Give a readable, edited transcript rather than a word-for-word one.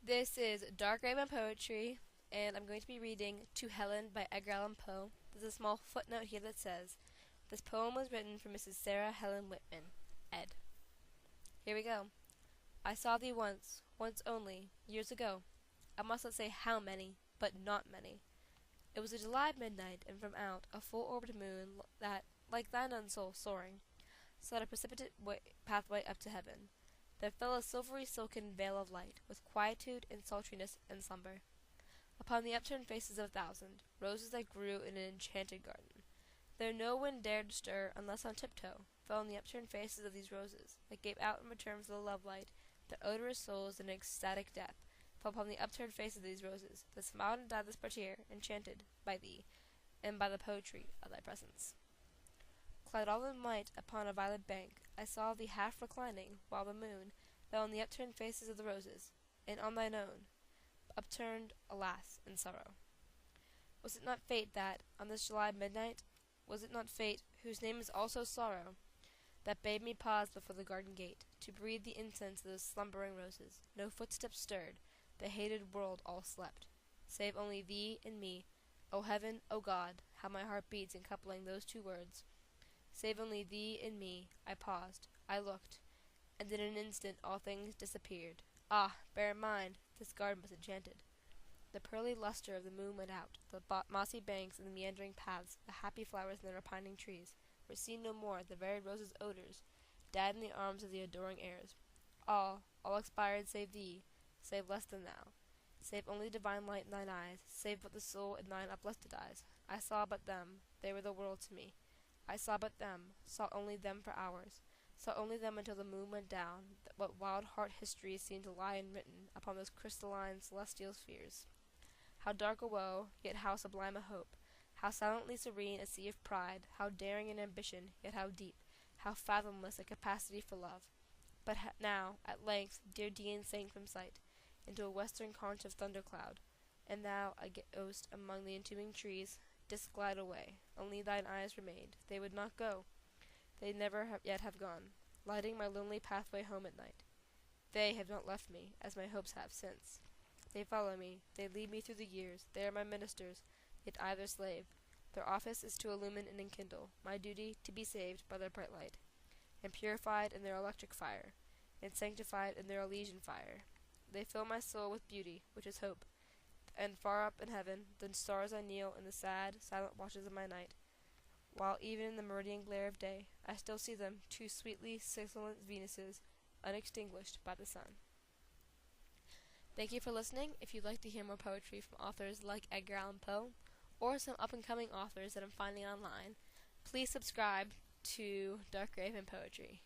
This is Dark Raven Poetry, and I'm going to be reading To Helen by Edgar Allan Poe. There's a small footnote here that says, this poem was written for Mrs. Sarah Helen Whitman, Ed. Here we go. I saw thee once only, years ago. I must not say how many, but not many. It was a July midnight, and from out a full-orbed moon that, like thine own soul soaring, sought a precipitate pathway up to heaven. There fell a silvery silken veil of light, with quietude and sultriness and slumber, upon the upturned faces of a thousand roses that grew in an enchanted garden. There no wind dared stir, unless on tiptoe, fell on the upturned faces of these roses, that gave out in return for the love light, their odorous souls in ecstatic death, fell upon the upturned faces of these roses, that smiled and died this parterre, enchanted by thee, and by the poetry of thy presence. Clad all in white upon a violet bank, I saw thee half reclining, while the moon fell on the upturned faces of the roses, and on thine own, upturned, alas, in sorrow. Was it not fate that, on this July midnight, was it not fate, whose name is also sorrow, that bade me pause before the garden gate, to breathe the incense of those slumbering roses? No footsteps stirred, the hated world all slept, save only thee and me. O heaven, O God, how my heart beats in coupling those two words. Save only thee and me. I paused, I looked, and in an instant all things disappeared. Ah, bear in mind, this garden was enchanted. The pearly luster of the moon went out, the mossy banks and the meandering paths, the happy flowers and the repining trees, were seen no more, the varied roses' odors died in the arms of the adoring airs. All expired save thee, save less than thou, save only divine light in thine eyes, save but the soul in thine uplifted eyes. I saw but them, they were the world to me. I saw but them, saw only them for hours, saw only them until the moon went down. What wild heart histories seemed to lie unwritten upon those crystalline celestial spheres! How dark a woe, yet how sublime a hope! How silently serene a sea of pride! How daring an ambition, yet how deep! How fathomless a capacity for love! But now, at length, dear Dean sank from sight into a western conch of thundercloud, and thou, a ghost among the entombing trees, didst glide away. Only thine eyes remained. They would not go. They never yet have gone, lighting my lonely pathway home at night. They have not left me, as my hopes have since. They follow me. They lead me through the years. They are my ministers, yet I their slave. Their office is to illumine and enkindle. My duty, to be saved by their bright light, and purified in their electric fire, and sanctified in their Elysian fire. They fill my soul with beauty, which is hope. And far up in heaven, the stars I kneel in the sad, silent watches of my night, while even in the meridian glare of day, I still see them, two sweetly scintillant Venuses, unextinguished by the sun. Thank you for listening. If you'd like to hear more poetry from authors like Edgar Allan Poe, or some up-and-coming authors that I'm finding online, please subscribe to Dark Raven Poetry.